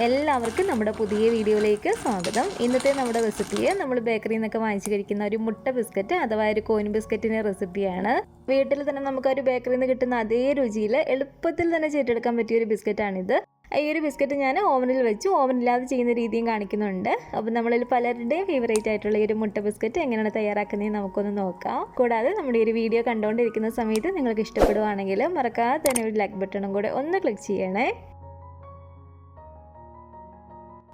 എല്ലാവർക്കും നമ്മുടെ പുതിയ വീഡിയോയിലേക്ക് സ്വാഗതം. ഇന്നത്തെ നമ്മുടെ റെസിപ്പിയെ നമ്മൾ ബേക്കറിയിൽ നിന്നൊക്കെ വാങ്ങിച്ച് കഴിക്കുന്ന ഒരു മുട്ട ബിസ്ക്കറ്റ് അഥവാ ഒരു കോയിൻ ബിസ്ക്കറ്റിൻ്റെ റെസിപ്പിയാണ്. വീട്ടിൽ തന്നെ നമുക്ക് ഒരു ബേക്കറിയിൽ നിന്ന് കിട്ടുന്ന അതേ രുചിയിൽ എളുപ്പത്തിൽ തന്നെ ചെയ്തെടുക്കാൻ പറ്റിയ ഒരു ബിസ്ക്കറ്റാണിത്. ഈ ഒരു ബിസ്ക്കറ്റ് ഞാൻ ഓവനിൽ വെച്ച് ഓവനില്ലാതെ ചെയ്യുന്ന രീതിയും കാണിക്കുന്നുണ്ട്. അപ്പോൾ നമ്മളിൽ പലരുടെയും ഫേവറേറ്റ് ആയിട്ടുള്ള ഈ ഒരു മുട്ട ബിസ്ക്കറ്റ് എങ്ങനെയാണ് തയ്യാറാക്കുന്നതെന്ന് നമുക്കൊന്ന് നോക്കാം. കൂടാതെ നമ്മുടെ ഈ ഒരു വീഡിയോ കണ്ടുകൊണ്ടിരിക്കുന്ന സമയത്ത് നിങ്ങൾക്ക് ഇഷ്ടപ്പെടുവാണെങ്കിൽ മറക്കാതെ തന്നെ ഒരു ലൈക്ക് ബട്ടണും കൂടെ ഒന്ന് ക്ലിക്ക് ചെയ്യണേ.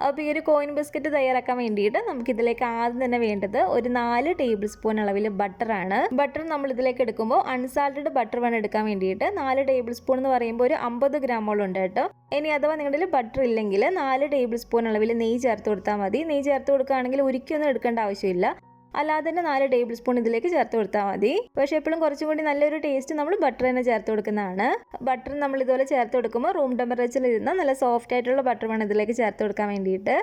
അപ്പോൾ ഈ ഒരു കോയിൻ ബിസ്ക്കറ്റ് തയ്യാറാക്കാൻ വേണ്ടിയിട്ട് നമുക്കിതിലേക്ക് ആദ്യം തന്നെ വേണ്ടത് ഒരു 4 ടേബിൾ സ്പൂൺ അളവിൽ ബട്ടറാണ്. ബട്ടർ നമ്മൾ ഇതിലേക്ക് എടുക്കുമ്പോൾ അൺസാൾട്ടഡ് ബട്ടർ വേണം എടുക്കാൻ വേണ്ടിയിട്ട്. 4 ടേബിൾ സ്പൂൺ എന്ന് പറയുമ്പോൾ ഒരു 50 ഗ്രാമോളം ഉണ്ട് കേട്ടോ. ഇനി അഥവാ നിങ്ങളുടെ ബട്ടർ ഇല്ലെങ്കിൽ 4 ടേബിൾ സ്പൂൺ അളവിൽ നെയ്യ് ചേർത്ത് കൊടുത്താൽ മതി. നെയ്യ് ചേർത്ത് കൊടുക്കുകയാണെങ്കിൽ ഒരിക്കലും എടുക്കേണ്ട ആവശ്യമില്ല, അല്ലാതെ തന്നെ 4 ടേബിൾ സ്പൂൺ ഇതിലേക്ക് ചേർത്ത് കൊടുത്താൽ മതി. പക്ഷേ എപ്പോഴും കുറച്ചും കൂടി നല്ലൊരു ടേസ്റ്റ് നമ്മൾ ബട്ടർ തന്നെ ചേർത്ത് കൊടുക്കുന്നതാണ്. ബട്ടർ നമ്മൾ ഇതുപോലെ ചേർത്ത് കൊടുക്കുമ്പോൾ റൂം ടെമ്പറേച്ചറിൽ ഇരുന്ന നല്ല സോഫ്റ്റ് ആയിട്ടുള്ള ബട്ടർ വേണം ഇതിലേക്ക് ചേർത്ത് കൊടുക്കാൻ വേണ്ടിയിട്ട്.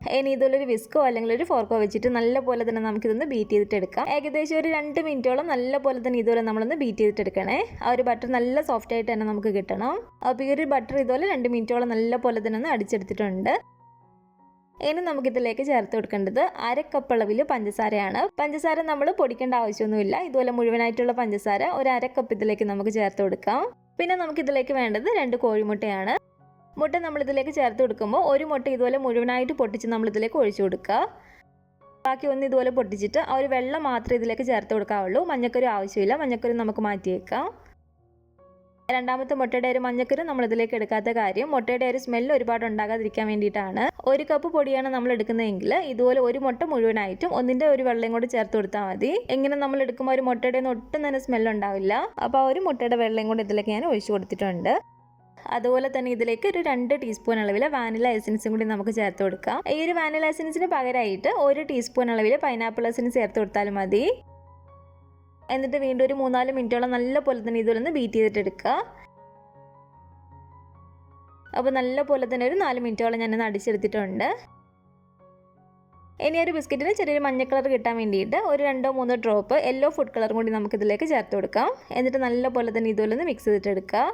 ഇനി ഇതുപോലൊരു വിസ്കോ അല്ലെങ്കിൽ ഒരു ഫോർക്കോ വെച്ചിട്ട് നല്ലപോലെ തന്നെ നമുക്കിതൊന്ന് ബീറ്റ് ചെയ്തിട്ടെടുക്കാം. ഏകദേശം ഒരു 2 മിനിറ്റോളം നല്ലപോലെ തന്നെ ഇതുപോലെ നമ്മളൊന്ന് ബീറ്റ് ചെയ്തിട്ടെടുക്കണേ. ആ ഒരു ബട്ടർ നല്ല സോഫ്റ്റ് ആയിട്ട് തന്നെ നമുക്ക് കിട്ടണം. അപ്പോൾ ഈ ഒരു ബട്ടർ ഇതുപോലെ 2 മിനിറ്റോളം നല്ലപോലെ തന്നെ ഒന്ന് അടിച്ചെടുത്തിട്ടുണ്ട്. ഇനി നമുക്കിതിലേക്ക് ചേർത്ത് കൊടുക്കേണ്ടത് 1/2 കപ്പ് അളവിൽ പഞ്ചസാരയാണ്. പഞ്ചസാര നമ്മൾ പൊടിക്കേണ്ട ആവശ്യമൊന്നുമില്ല. ഇതുപോലെ മുഴുവനായിട്ടുള്ള പഞ്ചസാര ഒരു 1/2 കപ്പ് ഇതിലേക്ക് നമുക്ക് ചേർത്ത് കൊടുക്കാം. പിന്നെ നമുക്കിതിലേക്ക് വേണ്ടത് 2 കോഴിമുട്ടയാണ്. മുട്ട നമ്മളിതിലേക്ക് ചേർത്ത് കൊടുക്കുമ്പോൾ ഒരു മുട്ട ഇതുപോലെ മുഴുവനായിട്ട് പൊട്ടിച്ച് നമ്മളിതിലേക്ക് ഒഴിച്ചു കൊടുക്കുക. ബാക്കി ഒന്ന് ഇതുപോലെ പൊട്ടിച്ചിട്ട് ആ ഒരു വെള്ളം മാത്രമേ ഇതിലേക്ക് ചേർത്ത് കൊടുക്കാവുള്ളൂ. മഞ്ഞക്കരു ആവശ്യമില്ല, മഞ്ഞക്കരു നമുക്ക് മാറ്റിയേക്കാം. രണ്ടാമത്തെ മുട്ടയുടെ ഒരു മഞ്ഞക്കരു നമ്മൾ ഇതിലേക്ക് എടുക്കാത്ത കാര്യം മുട്ടയുടെ ഒരു സ്മെല്ല് ഒരുപാട് ഉണ്ടാകാതിരിക്കാൻ വേണ്ടിയിട്ടാണ്. 1 കപ്പ് പൊടിയാണ് നമ്മൾ എടുക്കുന്നതെങ്കിൽ ഇതുപോലെ ഒരു മുട്ട മുഴുവനായിട്ടും ഒന്നിൻ്റെ ഒരു വെള്ളം കൂടി ചേർത്ത് കൊടുത്താൽ മതി. എങ്ങനെ നമ്മൾ എടുക്കുമ്പോൾ ഒരു മുട്ടയുടെ ഒന്നും ഒട്ടും തന്നെ സ്മെല്ല് ഉണ്ടാവില്ല. അപ്പോൾ ആ ഒരു മുട്ടയുടെ വെള്ളം കൂടി ഇതിലേക്ക് ഞാൻ ഒഴിച്ചു കൊടുത്തിട്ടുണ്ട്. അതുപോലെ തന്നെ ഇതിലേക്ക് ഒരു 2 ടീസ്പൂൺ അളവിൽ വാനില എസൻസും കൂടി നമുക്ക് ചേർത്ത് കൊടുക്കാം. ഈ ഒരു വാനില എസൻസിന് പകരമായിട്ട് 1 ടീസ്പൂൺ അളവിൽ പൈനാപ്പിൾ എസൻസ് ചേർത്ത് കൊടുത്താലും മതി. എന്നിട്ട് വീണ്ടും ഒരു 3-4 മിനിറ്റോളം നല്ല പോലെ തന്നെ ഇതുപോലെ ബീറ്റ് ചെയ്തിട്ട് എടുക്കുക. അപ്പോൾ നല്ല പോലെ തന്നെ ഒരു 4 മിനിറ്റോളം ഞാനൊന്ന് അടിച്ചെടുത്തിട്ടുണ്ട്. ഇനി ഒരു ബിസ്ക്കറ്റിന് ചെറിയൊരു മഞ്ഞ കളർ കിട്ടാൻ വേണ്ടിയിട്ട് ഒരു 2-3 ഡ്രോപ്പ് യെല്ലോ ഫുഡ് കളറും കൂടി നമുക്ക് ഇതിലേക്ക് ചേർത്ത് കൊടുക്കാം. എന്നിട്ട് നല്ല പോലെ തന്നെ ഇതുപോലെ മിക്സ് ചെയ്തിട്ട് എടുക്കുക.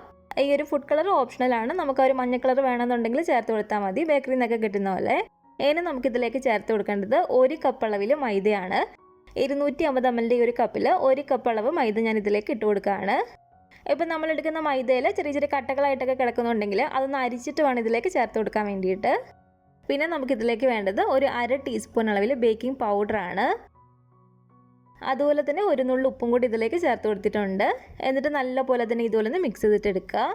ഈ ഒരു ഫുഡ് കളർ ഓപ്ഷണലാണ്. നമുക്ക് ആ ഒരു മഞ്ഞ കളർ വേണമെന്നുണ്ടെങ്കിൽ ചേർത്ത് കൊടുത്താൽ മതി, ബേക്കറിയിൽ നിന്നൊക്കെ കിട്ടുന്ന പോലെ. ഇനി നമുക്കിതിലേക്ക് ചേർത്ത് കൊടുക്കേണ്ടത് 1 കപ്പ് അളവിൽ മൈദയാണ്. 250 ml ഒരു കപ്പിൽ 1 കപ്പ് അളവ് മൈദ ഞാൻ ഇതിലേക്ക് ഇട്ട് കൊടുക്കുകയാണ്. ഇപ്പം നമ്മൾ എടുക്കുന്ന മൈദയിൽ ചെറിയ ചെറിയ കട്ടകളായിട്ടൊക്കെ കിടക്കുന്നുണ്ടെങ്കിൽ അതൊന്ന് അരിച്ചിട്ട് വേണം ഇതിലേക്ക് ചേർത്ത് കൊടുക്കാൻ വേണ്ടിയിട്ട്. പിന്നെ നമുക്കിതിലേക്ക് വേണ്ടത് ഒരു 1/2 ടീസ്പൂൺ അളവിൽ ബേക്കിംഗ് പൗഡറാണ്. അതുപോലെ തന്നെ ഒരു നുള്ളു ഉപ്പും കൂടി ഇതിലേക്ക് ചേർത്ത് കൊടുത്തിട്ടുണ്ട്. എന്നിട്ട് നല്ല പോലെ തന്നെ ഇതുപോലെ മിക്സ് ചെയ്തിട്ട് എടുക്കുക.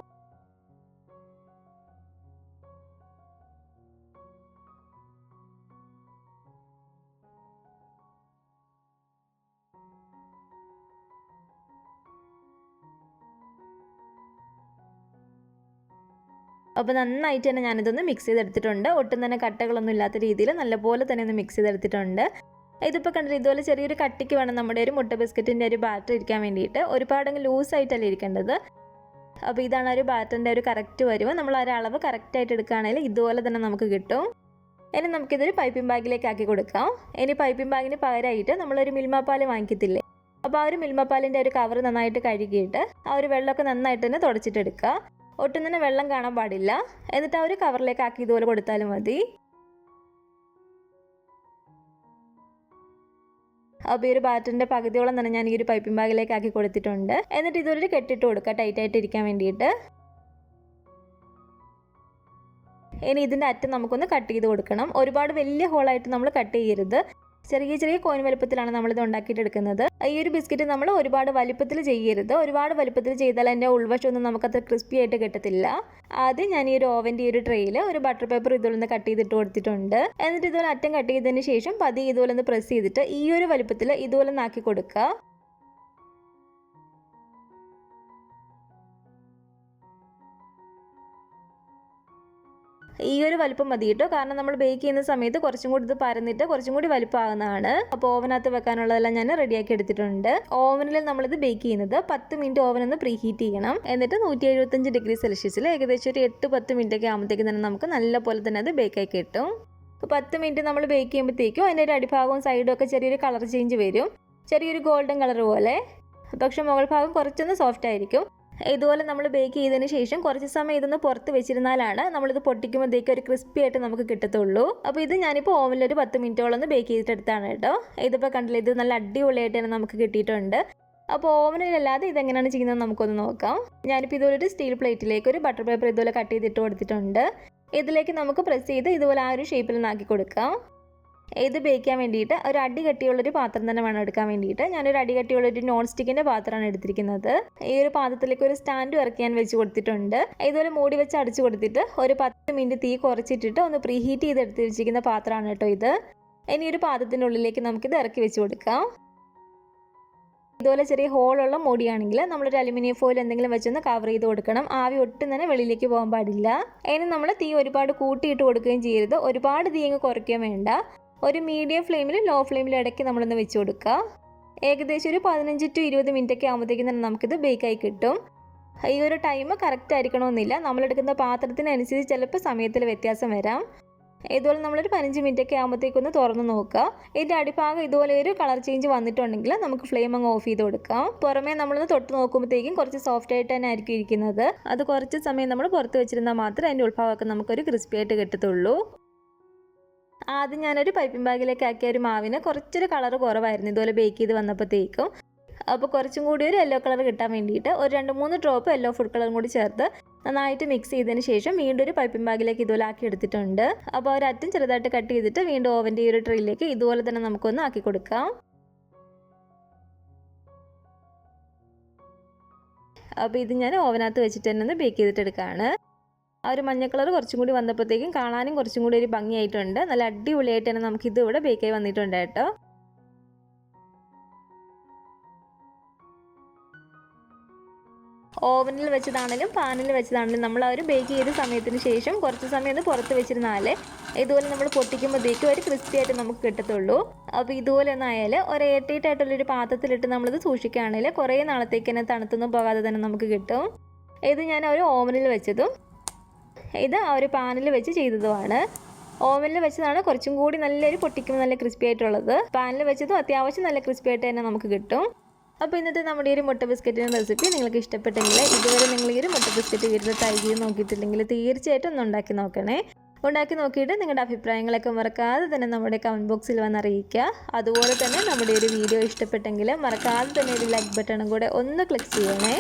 അപ്പോൾ നന്നായിട്ട് തന്നെ ഞാനിതൊന്ന് മിക്സ് ചെയ്തെടുത്തിട്ടുണ്ട്. ഒട്ടും തന്നെ കട്ടകളൊന്നും ഇല്ലാത്ത രീതിയിൽ നല്ലപോലെ തന്നെ ഒന്ന് മിക്സ് ചെയ്തെടുത്തിട്ടുണ്ട്. ഇതിപ്പോൾ കണ്ടിട്ട് ഇതുപോലെ ചെറിയൊരു കട്ടിക്ക് വേണം നമ്മുടെ ഒരു മുട്ട ബിസ്ക്കറ്റിൻ്റെ ഒരു ബാറ്റർ ഇരിക്കാൻ വേണ്ടിയിട്ട്. ഒരുപാടങ്ങ് ലൂസായിട്ടല്ല ഇരിക്കേണ്ടത്. അപ്പോൾ ഇതാണ് ഒരു ബാറ്ററിൻ്റെ ഒരു കറക്റ്റ് വരുമ്പോൾ നമ്മൾ ആ ഒരു അളവ് കറക്റ്റായിട്ട് എടുക്കുകയാണെങ്കിൽ ഇതുപോലെ തന്നെ നമുക്ക് കിട്ടും. ഇനി നമുക്കിതൊരു പൈപ്പിംഗ് ബാഗിലേക്ക് ആക്കി കൊടുക്കാം. ഇനി പൈപ്പിംഗ് ബാഗിന് പകരമായിട്ട് നമ്മളൊരു മിൽമ പാൽ വാങ്ങിക്കത്തില്ലേ, അപ്പോൾ ആ ഒരു മിൽമ പാലിൻ്റെ ഒരു കവർ നന്നായിട്ട് കഴുകിയിട്ട് ആ ഒരു വെള്ളമൊക്കെ നന്നായിട്ട് തന്നെ തുടച്ചിട്ടെടുക്കുക. ഒട്ടും തന്നെ വെള്ളം കാണാൻ പാടില്ല. എന്നിട്ട് ആ ഒരു കവറിലേക്ക് ആക്കി ഇതുപോലെ കൊടുത്താലും മതി. അപ്പോൾ ഈ ഒരു ബാറ്ററിൻ്റെ പകുതിയോളം തന്നെ ഞാൻ ഈ ഒരു പൈപ്പിംഗ് ബാഗിലേക്ക് ആക്കി കൊടുത്തിട്ടുണ്ട്. എന്നിട്ട് ഇതൊരു കെട്ടിട്ട് കൊടുക്കുക, ടൈറ്റായിട്ട് ഇരിക്കാൻ വേണ്ടിയിട്ട്. ഇനി ഇതിൻ്റെ അറ്റം നമുക്കൊന്ന് കട്ട് ചെയ്ത് കൊടുക്കണം. ഒരുപാട് വലിയ ഹോളായിട്ട് നമ്മൾ കട്ട് ചെയ്യരുത്. ചെറിയ ചെറിയ കോയിൻ വലുപ്പത്തിലാണ് നമ്മളിത് ഉണ്ടാക്കിയിട്ട് എടുക്കുന്നത്. ഈ ഒരു ബിസ്ക്കറ്റ് നമ്മൾ ഒരുപാട് വലുപ്പത്തിൽ ചെയ്യരുത്. ഒരുപാട് വലുപ്പത്തിൽ ചെയ്താൽ അതിൻ്റെ ഉൾവശമൊന്നും നമുക്കത്ര ക്രിസ്പി ആയിട്ട് കിട്ടത്തില്ല. ആദ്യം ഞാൻ ഈ ഒരു ഓവൻ്റെ ഈ ഒരു ട്രേയിൽ ഒരു ബട്ടർ പേപ്പർ ഇതുപോലെ കട്ട് ചെയ്തിട്ട് കൊടുത്തിട്ടുണ്ട്. എന്നിട്ട് ഇതുപോലെ അറ്റം കട്ട് ചെയ്തതിന് ശേഷം പതിയെ ഇതുപോലെ പ്രസ് ചെയ്തിട്ട് ഈ ഒരു വലുപ്പത്തിൽ ഇതുപോലെ ആക്കി കൊടുക്കുക. ഈ ഒരു വലുപ്പം മതി കേട്ടോ. കാരണം നമ്മൾ ബേക്ക് ചെയ്യുന്ന സമയത്ത് കുറച്ചും കൂടി ഇത് പരന്നിട്ട് കുറച്ചും കൂടി വലുപ്പമാകുന്നതാണ്. അപ്പോൾ ഓവനകത്ത് വെക്കാനുള്ളതെല്ലാം ഞാൻ റെഡിയാക്കി എടുത്തിട്ടുണ്ട്. ഓവനിൽ നമ്മളിത് ബേക്ക് ചെയ്യുന്നത് 10 മിനിറ്റ് ഓവൻ ഒന്ന് പ്രീ ഹീറ്റ് ചെയ്യണം. എന്നിട്ട് 175 ഡിഗ്രി സെൽഷ്യസിൽ ഏകദേശം ഒരു 8-10 മിനിറ്റ് ഒക്കെ ആകുമ്പോഴത്തേക്കും തന്നെ നമുക്ക് നല്ല പോലെ തന്നെ അത് ബേക്കായി കിട്ടും. അപ്പോൾ 10 മിനിറ്റ് നമ്മൾ ബേക്ക് ചെയ്യുമ്പോഴത്തേക്കും അതിൻ്റെ ഒരു അടിഭാഗവും സൈഡും ഒക്കെ ചെറിയൊരു കളർ ചേഞ്ച് വരും, ചെറിയൊരു ഗോൾഡൻ കളർ പോലെ. പക്ഷെ മുകൾ ഭാഗം കുറച്ചൊന്ന് സോഫ്റ്റ് ആയിരിക്കും. ഇതുപോലെ നമ്മൾ ബേക്ക് ചെയ്തതിന് ശേഷം കുറച്ച് സമയം ഇതൊന്ന് പുറത്ത് വെച്ചിരുന്നാലാണ് നമ്മളിത് പൊട്ടിക്കുമ്പോഴത്തേക്ക് ഒരു ക്രിസ്പി ആയിട്ട് നമുക്ക് കിട്ടത്തുള്ളൂ. അപ്പോൾ ഇത് ഞാനിപ്പോൾ ഓവനിൽ ഒരു 10 മിനിറ്റോളം ഒന്ന് ബേക്ക് ചെയ്തിട്ടെടുത്താണ് കേട്ടോ. ഇതിപ്പോൾ കണ്ടില്ല, ഇത് നല്ല അടിപൊളിയായിട്ട് തന്നെ നമുക്ക് കിട്ടിയിട്ടുണ്ട്. അപ്പോൾ ഓവനിലല്ലാതെ ഇതെങ്ങനെയാണ് ചെയ്യുന്നത് നമുക്കൊന്ന് നോക്കാം. ഞാനിപ്പോൾ ഇതുപോലെ സ്റ്റീൽ പ്ലേറ്റിലേക്ക് ഒരു ബട്ടർ പേപ്പർ ഇതുപോലെ കട്ട് ചെയ്തിട്ട് കൊടുത്തിട്ടുണ്ട്. ഇതിലേക്ക് നമുക്ക് പ്രസ് ചെയ്ത് ഇതുപോലെ ആ ഒരു ഷേപ്പിൽ ആക്കി കൊടുക്കാം. ഇത് ബേക്ക് ചെയ്യാൻ വേണ്ടിയിട്ട് ഒരു അടി കട്ടിയുള്ളൊരു പാത്രം തന്നെ വേണം എടുക്കാൻ വേണ്ടിയിട്ട്. ഞാനൊരു അടി കട്ടിയുള്ളൊരു നോൺ സ്റ്റിക്കിൻ്റെ പാത്രമാണ് എടുത്തിരിക്കുന്നത്. ഈ ഒരു പാത്രത്തിലേക്ക് ഒരു സ്റ്റാൻഡ് ഇറക്കി ഞാൻ വെച്ച് കൊടുത്തിട്ടുണ്ട്. ഇതുപോലെ മൂടി വെച്ച് അടച്ചു കൊടുത്തിട്ട് ഒരു 10 മിനിറ്റ് തീ കുറച്ചിട്ടിട്ട് ഒന്ന് പ്രീ ഹീറ്റ് ചെയ്ത് എടുത്ത് വെച്ചിരിക്കുന്ന പാത്രമാണ് കേട്ടോ ഇത്. ഇനി ഒരു പാത്രത്തിൻ്റെ ഉള്ളിലേക്ക് നമുക്കിത് ഇറക്കി വെച്ച് കൊടുക്കാം. ഇതുപോലെ ചെറിയ ഹോളുള്ള മൂടിയാണെങ്കിൽ നമ്മളൊരു അലുമിനിയം ഫോയിൽ എന്തെങ്കിലും വെച്ചൊന്ന് കവർ ചെയ്ത് കൊടുക്കണം. ആവി ഒട്ടും തന്നെ വെളിയിലേക്ക് പോകാൻ പാടില്ല. അതിന് നമ്മൾ തീ ഒരുപാട് കൂട്ടിയിട്ട് കൊടുക്കുകയും ചെയ്യരുത്, ഒരുപാട് തീ അങ്ങ് കുറയ്ക്കുകയും വേണ്ട. ഒരു മീഡിയം ഫ്ലെയിമിൽ ലോ ഫ്ലെയിമിൽ ഇടയ്ക്ക് നമ്മളൊന്ന് വെച്ച് കൊടുക്കുക. ഏകദേശം ഒരു 15 to 20 മിനിറ്റൊക്കെ ആകുമ്പോഴത്തേക്കും തന്നെ നമുക്കിത് ബേക്കായി കിട്ടും. ഈ ഒരു ടൈം കറക്റ്റ് ആയിരിക്കണമെന്നില്ല, നമ്മളെടുക്കുന്ന പാത്രത്തിനനുസരിച്ച് ചിലപ്പോൾ സമയത്തിൽ വ്യത്യാസം വരാം. ഇതുപോലെ നമ്മളൊരു 15 മിനിറ്റൊക്കെ ആകുമ്പോഴത്തേക്കൊന്ന് തുറന്ന് നോക്കുക. ഇതിൻ്റെ അടിഭാഗം ഇതുപോലെ ഒരു കളർ ചേഞ്ച് വന്നിട്ടുണ്ടെങ്കിൽ നമുക്ക് ഫ്ലെയിം അങ്ങ് ഓഫ് ചെയ്ത് കൊടുക്കാം. പുറമേ നമ്മളൊന്ന് തൊട്ട് നോക്കുമ്പോഴത്തേക്കും കുറച്ച് സോഫ്റ്റ് ആയിട്ട് തന്നെ ആയിരിക്കും ഇരിക്കുന്നത്. അത് കുറച്ച് സമയം നമ്മൾ പുറത്ത് വെച്ചിരുന്നാൽ മാത്രമേ അതിൻ്റെ ഉൾഭാഗമൊക്കെ നമുക്കൊരു ക്രിസ്പി ആയിട്ട് കിട്ടത്തുള്ളൂ. ആദ്യം ഞാനൊരു പൈപ്പിംഗ് ബാഗിലേക്ക് ആക്കിയ ഒരു മാവിന് കുറച്ചൊരു കളർ കുറവായിരുന്നു ഇതുപോലെ ബേക്ക് ചെയ്ത് വന്നപ്പോഴത്തേക്കും. അപ്പോൾ കുറച്ചും കൂടി ഒരു യെല്ലോ കളർ കിട്ടാൻ വേണ്ടിയിട്ട് ഒരു 2-3 ഡ്രോപ്പ് യെല്ലോ ഫുഡ് കളറും കൂടി ചേർത്ത് നന്നായിട്ട് മിക്സ് ചെയ്തതിന് ശേഷം വീണ്ടും ഒരു പൈപ്പിംഗ് ബാഗിലേക്ക് ഇതുപോലെ ആക്കി എടുത്തിട്ടുണ്ട്. അപ്പോൾ ഒരറ്റം ചെറുതായിട്ട് കട്ട് ചെയ്തിട്ട് വീണ്ടും ഓവൻ്റെ ഈ ഒരു ട്രേയിലേക്ക് ഇതുപോലെ തന്നെ നമുക്കൊന്ന് ആക്കി കൊടുക്കാം. അപ്പോൾ ഇത് ഞാൻ ഓവനകത്ത് വെച്ചിട്ട് തന്നെ ഒന്ന് ബേക്ക് ചെയ്തിട്ടെടുക്കുകയാണ്. ആ ഒരു മഞ്ഞ കളർ കുറച്ചും കൂടി വന്നപ്പോഴത്തേക്കും കാണാനും കുറച്ചും കൂടി ഒരു ഭംഗിയായിട്ടുണ്ട്. നല്ല അടിപൊളിയായിട്ട് തന്നെ നമുക്കിത് ഇവിടെ ബേക്കായി വന്നിട്ടുണ്ട് കേട്ടോ. ഓവനിൽ വെച്ചതാണെങ്കിലും പാനിൽ വെച്ചതാണെങ്കിലും നമ്മൾ ആ ഒരു ബേക്ക് ചെയ്ത സമയത്തിന് ശേഷം കുറച്ച് സമയം ഒന്ന് പുറത്ത് വെച്ചിരുന്നാലേ ഇതുപോലെ നമ്മൾ പൊട്ടിക്കുമ്പോഴത്തേക്കും ഒരു ക്രിസ്പി ആയിട്ട് നമുക്ക് കിട്ടത്തുള്ളൂ. അപ്പോൾ ഇതുപോലെ ഒന്നായാൽ ഒരു എയർടൈറ്റായിട്ടുള്ളൊരു പാത്രത്തിലിട്ട് നമ്മളിത് സൂക്ഷിക്കുകയാണെങ്കിൽ കുറേ നാളത്തേക്ക് തന്നെ തണുത്തൊന്നും പോകാതെ തന്നെ നമുക്ക് കിട്ടും. ഇത് ഞാൻ ഒരു ഓവനിൽ വെച്ചതും ഇത് ആ ഒരു പാനിൽ വെച്ച് ചെയ്തതുമാണ്. ഓവനിൽ വെച്ചതാണ് കുറച്ചും കൂടി നല്ലൊരു പൊട്ടിക്കുമ്പോൾ നല്ല ക്രിസ്പി ആയിട്ടുള്ളത്. പാനിൽ വെച്ചതും അത്യാവശ്യം നല്ല ക്രിസ്പി ആയിട്ട് തന്നെ നമുക്ക് കിട്ടും. അപ്പോൾ ഇന്നത്തെ നമ്മുടെ ഈ ഒരു മുട്ട ബിസ്ക്കറ്റിൻ്റെ റെസിപ്പി നിങ്ങൾക്ക് ഇഷ്ടപ്പെട്ടെങ്കിൽ ഇതുവരെ നിങ്ങൾ ഈ ഒരു മുട്ട ബിസ്ക്കറ്റ് വീട്ടിൽ ട്രൈ ചെയ്ത് നോക്കിയിട്ടില്ലെങ്കിൽ തീർച്ചയായിട്ടും ഒന്ന് ഉണ്ടാക്കി നോക്കണേ. ഉണ്ടാക്കി നോക്കിയിട്ട് നിങ്ങളുടെ അഭിപ്രായങ്ങളൊക്കെ മറക്കാതെ തന്നെ നമ്മുടെ കമൻറ്റ് ബോക്സിൽ വന്ന് അറിയിക്കുക. അതുപോലെ തന്നെ നമ്മുടെ ഒരു വീഡിയോ ഇഷ്ടപ്പെട്ടെങ്കിൽ മറക്കാതെ തന്നെ ഒരു ലൈക്ക് ബട്ടണും കൂടെ ഒന്ന് ക്ലിക്ക് ചെയ്യണേ.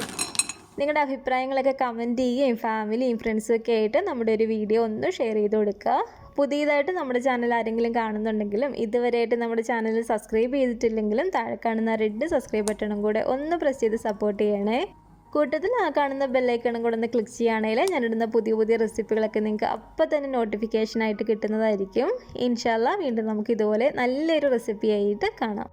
നിങ്ങളുടെ അഭിപ്രായങ്ങളൊക്കെ കമൻറ്റ് ചെയ്യുകയും ഫാമിലിയും ഫ്രണ്ട്സും ഒക്കെ ആയിട്ട് നമ്മുടെ ഒരു വീഡിയോ ഒന്ന് ഷെയർ ചെയ്ത് കൊടുക്കുക. പുതിയതായിട്ട് നമ്മുടെ ചാനൽ ആരെങ്കിലും കാണുന്നുണ്ടെങ്കിലും ഇതുവരെയായിട്ട് നമ്മുടെ ചാനൽ സബ്സ്ക്രൈബ് ചെയ്തിട്ടില്ലെങ്കിലും താഴെ കാണുന്ന റെഡ് സബ്സ്ക്രൈബ് ബട്ടണും കൂടെ ഒന്ന് പ്രസ് ചെയ്ത് സപ്പോർട്ട് ചെയ്യണേ. കൂട്ടത്തിൽ ആ കാണുന്ന ബെല്ലൈക്കണും കൂടെ ഒന്ന് ക്ലിക്ക് ചെയ്യുകയാണെങ്കിൽ ഞാനിടുന്ന പുതിയ പുതിയ റെസിപ്പികളൊക്കെ നിങ്ങൾക്ക് അപ്പം തന്നെ നോട്ടിഫിക്കേഷനായിട്ട് കിട്ടുന്നതായിരിക്കും. ഇൻഷാല്ലാ വീണ്ടും നമുക്ക് ഇതുപോലെ നല്ലൊരു റെസിപ്പിയായിട്ട് കാണാം.